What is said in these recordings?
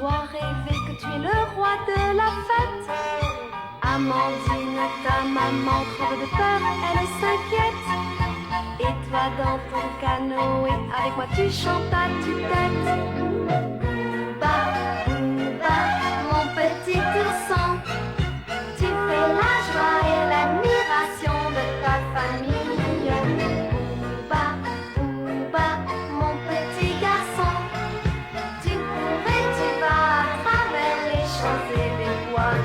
dois rêver que tu es le roi de la fête. Amandine, ta maman tremble de peur, elle s'inquiète. Et toi dans ton canoë, avec moi tu chantes à tue-tête. Mon petit ourson, tu fais la joie et l'admiration de ta famille. Booba, mon petit garçon, tu cours et tu vas à travers les champs et les bois.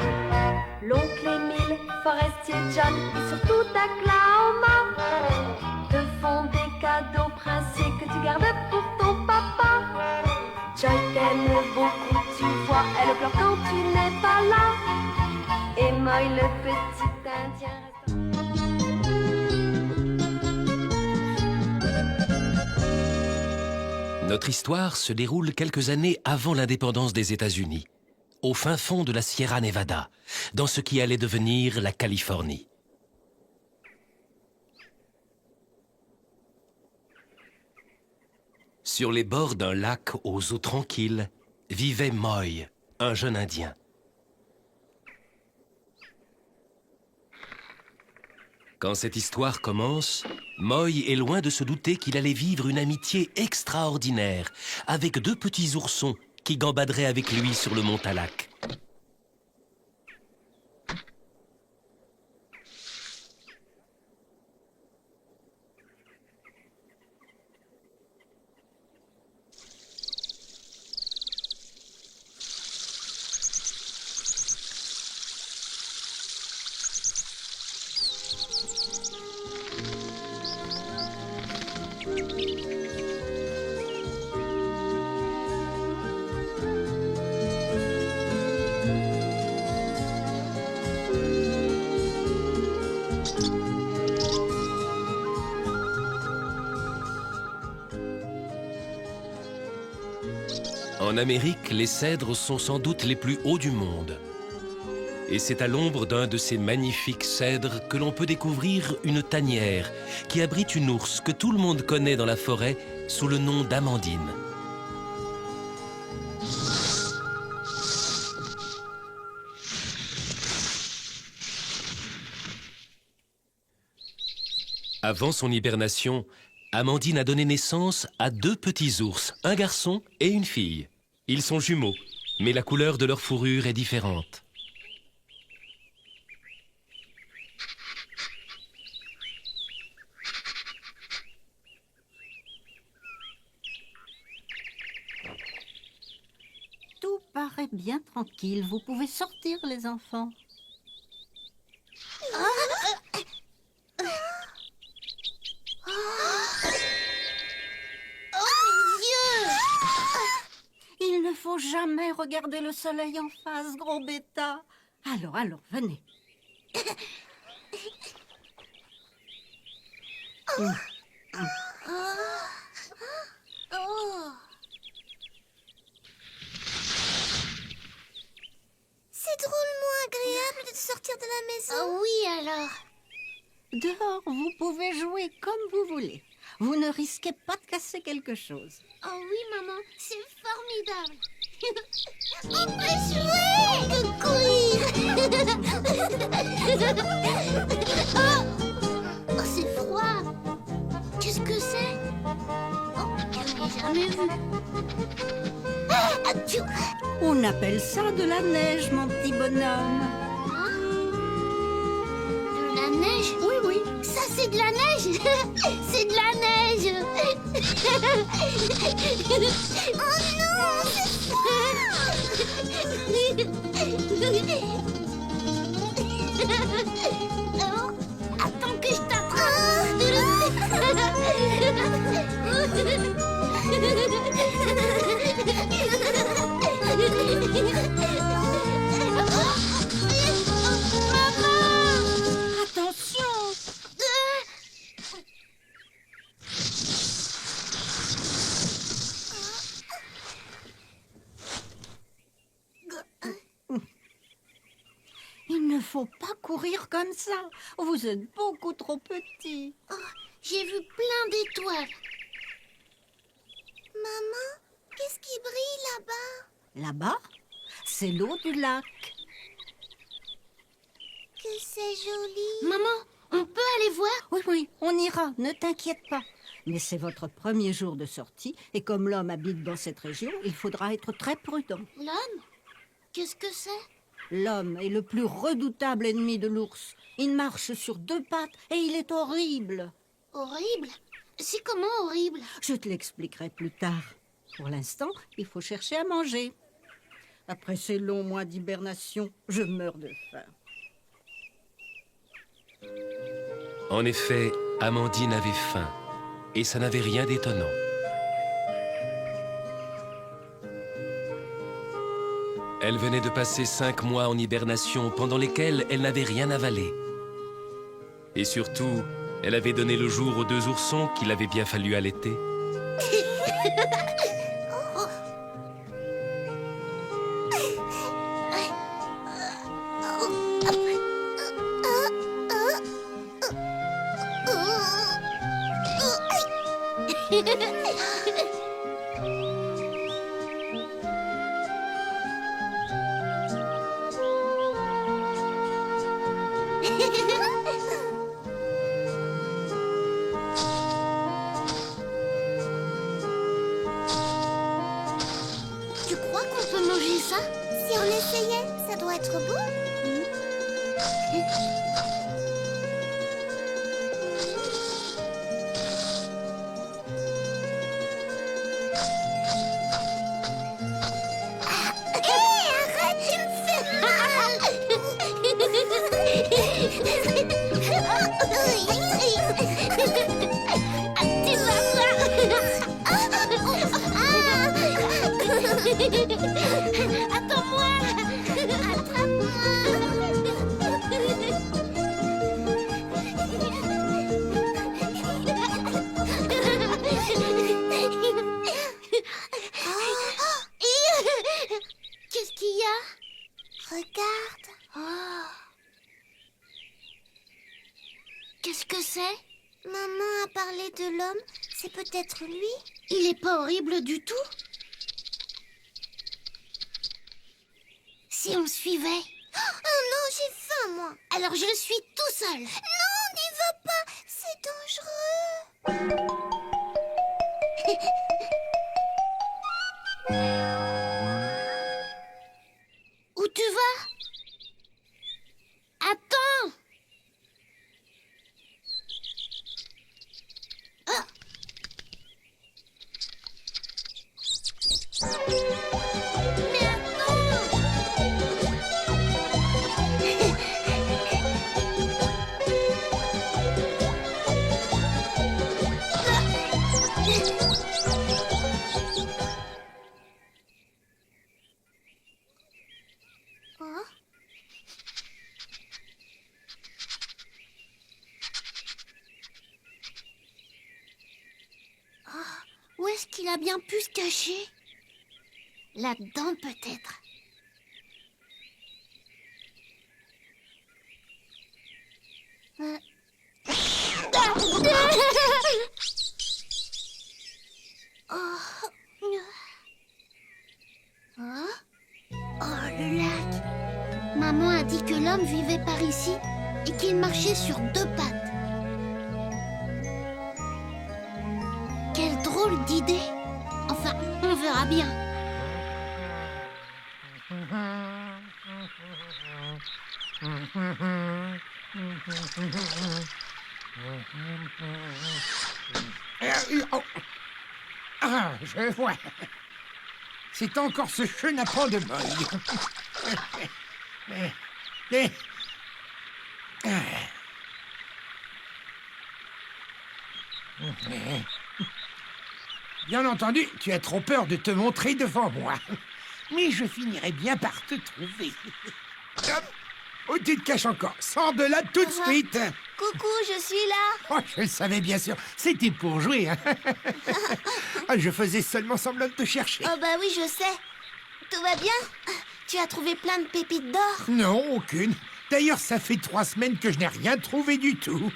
L'oncle Émile, Forestier John et surtout Oklahoma te font des cadeaux princiers que tu gardes pour ton papa. Joy t'aime beaucoup, tu vois, elle pleure quand tu n'es pas là. Et Moy le petit indien reste... Notre histoire se déroule quelques années avant l'indépendance des États-Unis, au fin fond de la Sierra Nevada, dans ce qui allait devenir la Californie. Sur les bords d'un lac aux eaux tranquilles, vivait Moy, un jeune Indien. Quand cette histoire commence, Moy est loin de se douter qu'il allait vivre une amitié extraordinaire avec deux petits oursons qui gambaderaient avec lui sur le Montallac. En Amérique, les cèdres sont sans doute les plus hauts du monde. Et c'est à l'ombre d'un de ces magnifiques cèdres que l'on peut découvrir une tanière qui abrite une ours que tout le monde connaît dans la forêt sous le nom d'Amandine. Avant son hibernation, Amandine a donné naissance à deux petits ours, un garçon et une fille. Ils sont jumeaux, mais la couleur de leur fourrure est différente. Tout paraît bien tranquille. Vous pouvez sortir, les enfants. Il ne faut jamais regarder le soleil en face, gros bêta. Alors, venez. C'est drôlement agréable de sortir de la maison. Oh oui, alors. Dehors, vous pouvez jouer comme vous voulez. Vous ne risquez pas de casser quelque chose. Oh oui, maman, c'est formidable. On peut jouer que courir. Oh, c'est froid. Qu'est-ce que c'est? Oh, je n'ai jamais vu. On appelle ça de la neige, mon petit bonhomme. Hein? De la neige? Oui, oui. Ça, c'est de la neige. C'est de la neige. Oh non, c'est Oh, attends que je t'attrape. Maman! Attention! Il ne faut pas courir comme ça. Vous êtes beaucoup trop petit. Oh, j'ai vu plein d'étoiles. Maman, qu'est-ce qui brille là-bas? Là-bas, c'est l'eau du lac. Que c'est joli. Maman, on peut aller voir? Oui, oui, on ira, ne t'inquiète pas. Mais c'est votre premier jour de sortie, et comme l'homme habite dans cette région, il faudra être très prudent. L'homme? Qu'est-ce que c'est? L'homme est le plus redoutable ennemi de l'ours. Il marche sur 2 pattes et il est horrible. Horrible? C'est comment horrible? Je te l'expliquerai plus tard. Pour l'instant, il faut chercher à manger. Après ces longs mois d'hibernation, je meurs de faim. En effet, Amandine avait faim, et ça n'avait rien d'étonnant. Elle venait de passer 5 mois en hibernation, pendant lesquels elle n'avait rien avalé. Et surtout, elle avait donné le jour aux 2 oursons qu'il avait bien fallu allaiter. Tu crois qu'on peut manger ça? Si on essayait, ça doit être bon. Arrête, tu me fais Tu vas voir. Attends-moi. Qu'est-ce qu'il y a? Regarde. Oh. Qu'est-ce que c'est? Maman a parlé de l'homme. C'est peut-être lui? Il est pas horrible du tout. Si on suivait? Oh non, j'ai faim, moi. Alors je suis tout seul. Non, n'y va pas. C'est dangereux. Où tu vas? Attends! Ah. Mais attends! Oh, Où est-ce qu'il a bien pu se cacher? Là-dedans, peut-être. Oh, le lac. Maman a dit que l'homme vivait par ici et qu'il marchait sur 2 pattes. Quelle drôle d'idée. Enfin, on verra bien. Ah, je vois. C'est encore ce chenapan de boy. Bien entendu, tu as trop peur de te montrer devant moi. Mais je finirai bien par te trouver. Hop. Oh, tu te caches encore. Sors de là tout de suite. coucou, je suis là. Oh, je le savais bien sûr. C'était pour jouer. Hein. Ah, je faisais seulement semblant de te chercher. Oh bah oui, je sais. Tout va bien? Tu as trouvé plein de pépites d'or? Non, aucune. D'ailleurs, ça fait 3 semaines que je n'ai rien trouvé du tout.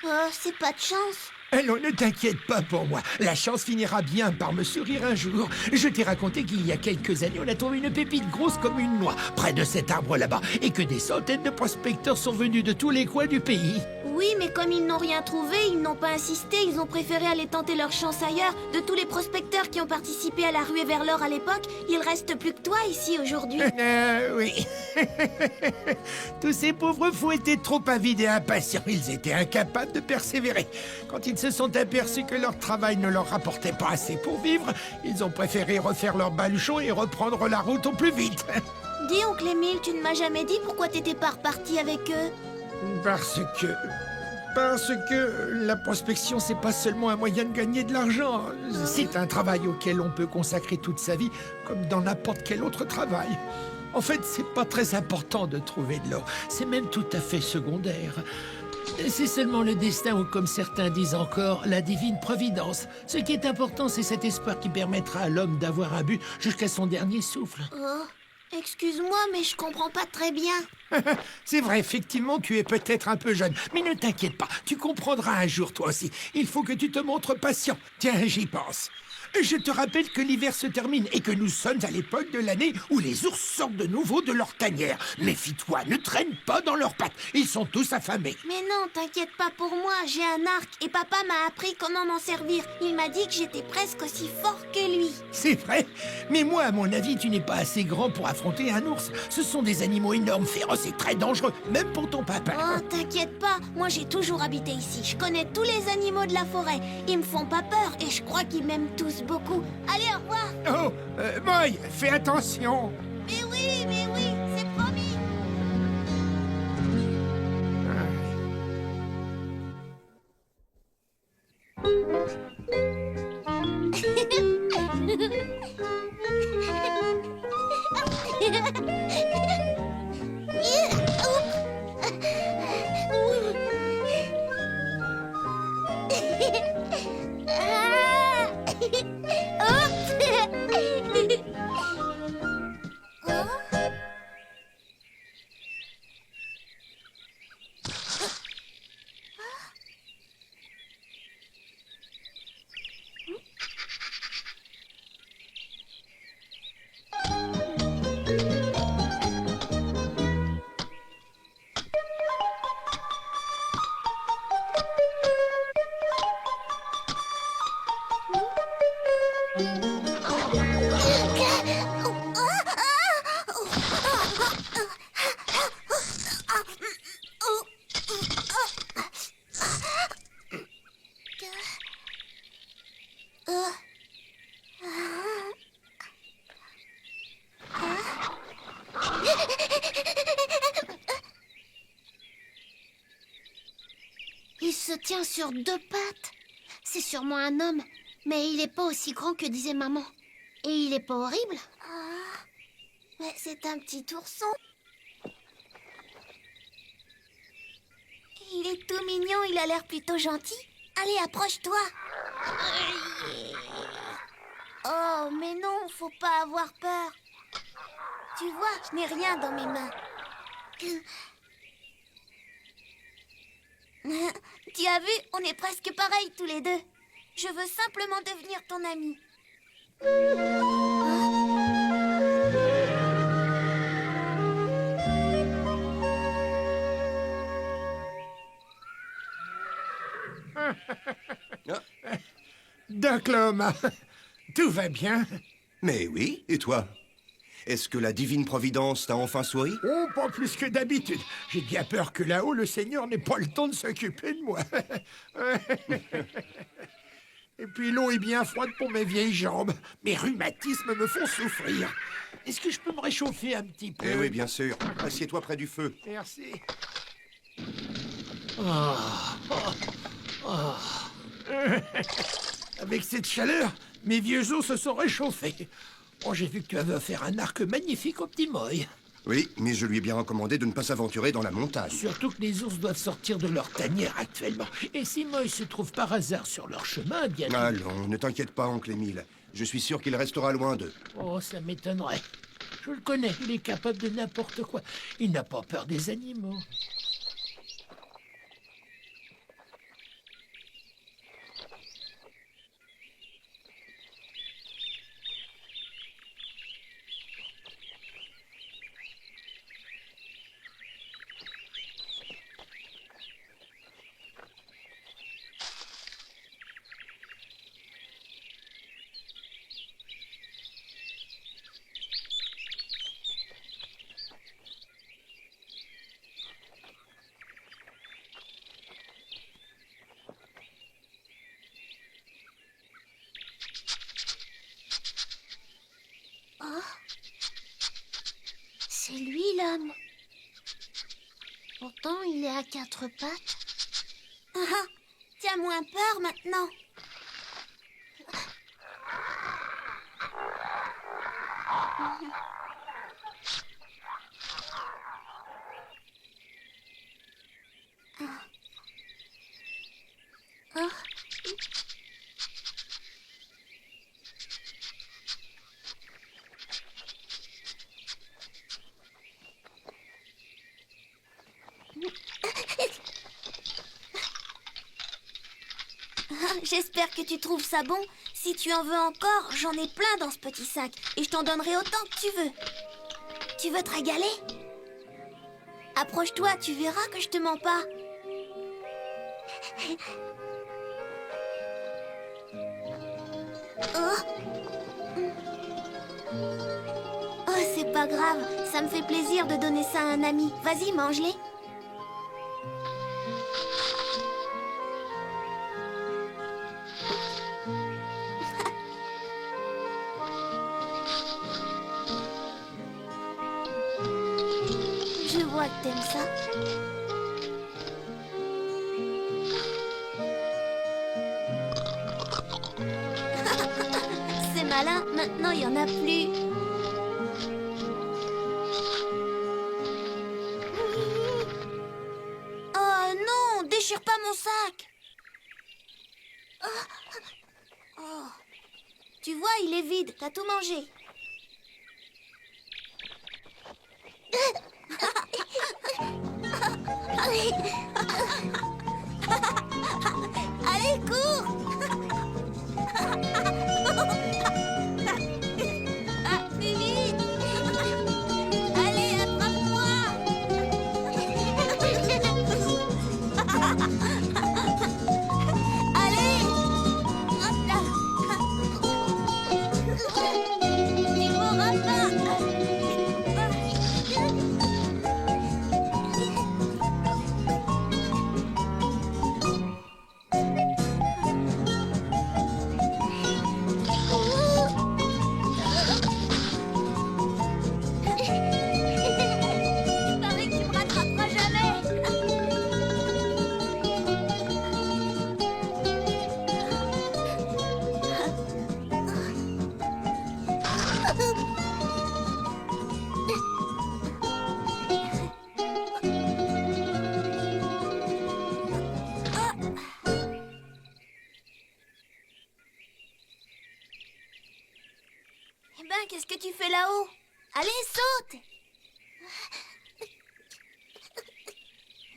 Oh, c'est pas de chance. Alors ne t'inquiète pas pour moi, la chance finira bien par me sourire un jour. Je t'ai raconté qu'il y a quelques années, on a trouvé une pépite grosse comme une noix, près de cet arbre là-bas, et que des centaines de prospecteurs sont venus de tous les coins du pays. Oui, mais comme ils n'ont rien trouvé, ils n'ont pas insisté, ils ont préféré aller tenter leur chance ailleurs. De tous les prospecteurs qui ont participé à la ruée vers l'or à l'époque, il reste plus que toi ici aujourd'hui. Oui. Tous ces pauvres fous étaient trop avides et impatients. Ils étaient incapables de persévérer. Quand ils se sont aperçus que leur travail ne leur rapportait pas assez pour vivre, ils ont préféré refaire leur baluchon et reprendre la route au plus vite. Dis, oncle Émile, tu ne m'as jamais dit pourquoi t'étais pas reparti avec eux? Parce que la prospection, c'est pas seulement un moyen de gagner de l'argent. C'est un travail auquel on peut consacrer toute sa vie, comme dans n'importe quel autre travail. En fait, c'est pas très important de trouver de l'or. C'est même tout à fait secondaire. C'est seulement le destin ou, comme certains disent encore, la divine providence. Ce qui est important, c'est cet espoir qui permettra à l'homme d'avoir un but jusqu'à son dernier souffle. Oh, excuse-moi, mais je comprends pas très bien. C'est vrai, effectivement, tu es peut-être un peu jeune. Mais ne t'inquiète pas, tu comprendras un jour, toi aussi. Il faut que tu te montres patient. Tiens, j'y pense. Je te rappelle que l'hiver se termine et que nous sommes à l'époque de l'année où les ours sortent de nouveau de leur tanière. Méfie-toi, ne traîne pas dans leurs pattes. Ils sont tous affamés. Mais non, t'inquiète pas pour moi, j'ai un arc et papa m'a appris comment m'en servir. Il m'a dit que j'étais presque aussi fort que lui. C'est vrai, mais moi, à mon avis, tu n'es pas assez grand pour affronter un ours. Ce sont des animaux énormes, féroces et très dangereux, même pour ton papa. Oh, t'inquiète pas, moi j'ai toujours habité ici. Je connais tous les animaux de la forêt. Ils me font pas peur et je crois qu'ils m'aiment tous beaucoup. Allez, au revoir. Oh, Moy, fais attention. Mais oui, c'est promis. Il se tient sur deux pattes. C'est sûrement un homme, mais il est pas aussi grand que disait maman. Et il est pas horrible. Mais c'est un petit ourson. Il est tout mignon, il a l'air plutôt gentil. Allez, approche-toi. Oh, mais non, faut pas avoir peur. Tu vois, je n'ai rien dans mes mains. Tu as vu, on est presque pareils tous les deux. Je veux simplement devenir ton ami. Doc l'homme, tout va bien? Mais oui, et toi? Est-ce que la divine providence t'a enfin souri? Oh, pas plus que d'habitude. J'ai bien peur que là-haut, le Seigneur n'ait pas le temps de s'occuper de moi. Et puis l'eau est bien froide pour mes vieilles jambes. Mes rhumatismes me font souffrir. Est-ce que je peux me réchauffer un petit peu? Eh oui, bien sûr. Assieds-toi près du feu. Merci. Avec cette chaleur, mes vieux os se sont réchauffés. Oh, j'ai vu que tu avais offert un arc magnifique au petit Moy. Oui, mais je lui ai bien recommandé de ne pas s'aventurer dans la montagne. Surtout que les ours doivent sortir de leur tanière actuellement. Et si Moy se trouve par hasard sur leur chemin, bien... Allons, ne t'inquiète pas, oncle Émile. Je suis sûr qu'il restera loin d'eux. Oh, ça m'étonnerait. Je le connais, il est capable de n'importe quoi. Il n'a pas peur des animaux. Pourtant, il est à 4 pattes. Ah, tu as moins peur maintenant. Ah. J'espère que tu trouves ça bon. Si tu en veux encore, j'en ai plein dans ce petit sac. Et je t'en donnerai autant que tu veux. Tu veux te régaler? Approche-toi, tu verras que je te mens pas. Oh, c'est pas grave. Ça me fait plaisir de donner ça à un ami. Vas-y, mange-les. Je vois que t'aimes ça. C'est malin, maintenant il y en a plus. Oh non, déchire pas mon sac. Oh. Tu vois, il est vide, t'as tout mangé. Allez, cours! Ah, plus vite! Allez, attrape-moi! Allez! Hop là! Tu mourras pas! Il paraît que tu me rattraperas jamais. Eh ben, qu'est-ce que tu fais là-haut? Allez, saute!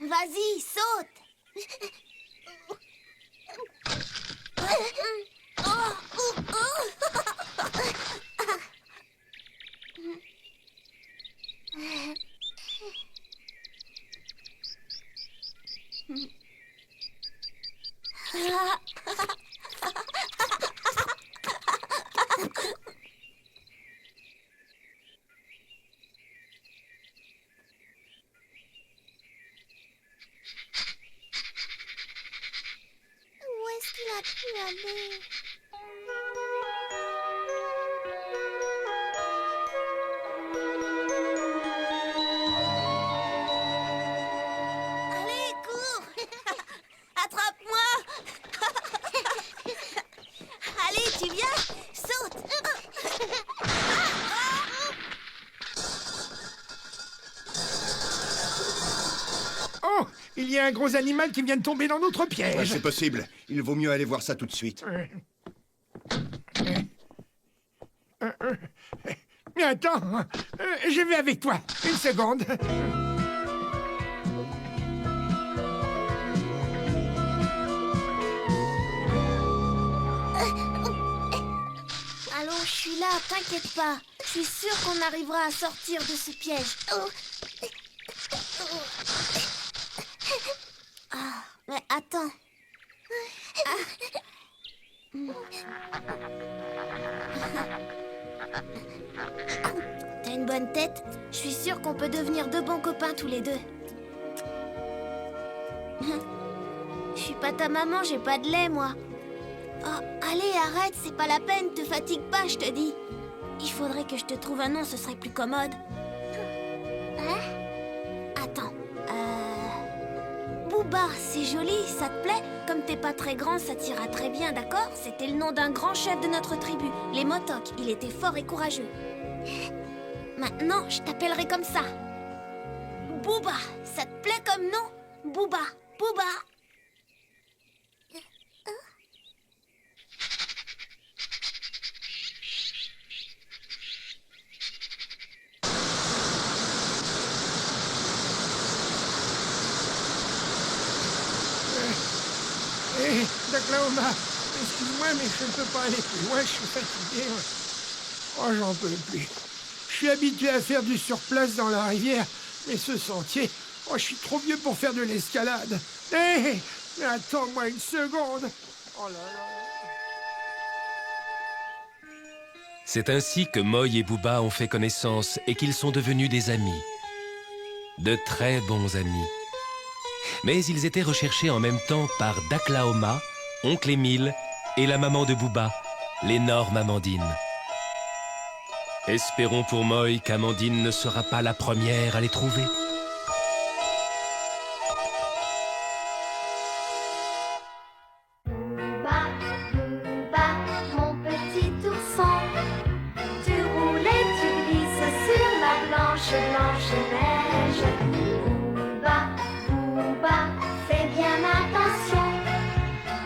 Vas-y, saute! Où est-ce qu'il a pu aller? Allez, cours! Attrape-moi! Allez, tu viens? Saute! Oh, il y a un gros animal qui vient de tomber dans notre Ouais, piège. c'est possible. Il vaut mieux aller voir ça tout de suite. Mais attends, je vais avec toi. Une seconde. Allons, je suis là, t'inquiète pas. Je suis sûre qu'on arrivera à sortir de ce piège. Ah, mais attends. T'as une bonne tête. Je suis sûre qu'on peut devenir de bons copains tous les deux. Je suis pas ta maman, j'ai pas de lait, moi. Oh, allez, arrête, c'est pas la peine, te fatigue pas, je te dis. Il faudrait que je te trouve un nom, ce serait plus commode. Attends, Booba, c'est joli, ça te plaît? Comme t'es pas très grand, ça t'ira très bien, d'accord? C'était le nom d'un grand chef de notre tribu, les Motok. Il était fort et courageux. Maintenant, je t'appellerai comme ça. Booba, ça te plaît comme nom? Booba, Booba. Hé, Daklaoma, excuse-moi, mais je ne peux pas aller plus loin, je suis fatigué. Oh, j'en peux plus. Je suis habitué à faire du surplace dans la rivière, mais ce sentier, oh, je suis trop vieux pour faire de l'escalade. Hé, mais attends-moi une seconde. Oh là là. C'est ainsi que Moy et Booba ont fait connaissance et qu'ils sont devenus des amis. De très bons amis. Mais ils étaient recherchés en même temps par Daklaoma, Oncle Émile et la maman de Booba, l'énorme Amandine. Espérons pour Moy qu'Amandine ne sera pas la première à les trouver. Booba, Booba, mon petit ourson. Tu roules et tu glisses sur la blanche, blanche neige. Booba, Booba, fais bien attention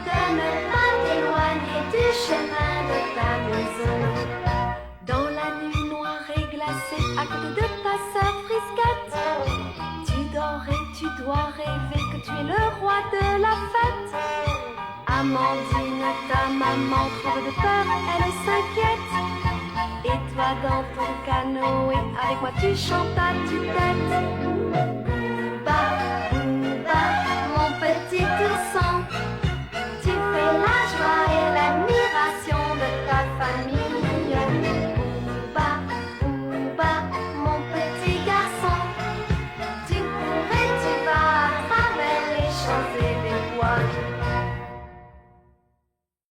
de ne pas t'éloigner du chemin de ta maison. Dans la nuit noire et glacée, à côté de ta sœur Frisquette, tu dors et tu dois rêver que tu es le roi de la fête. Amandine, ta maman tremble de peur, elle s'inquiète. Et toi dans ton canoë, avec moi tu chantes à tue-tête.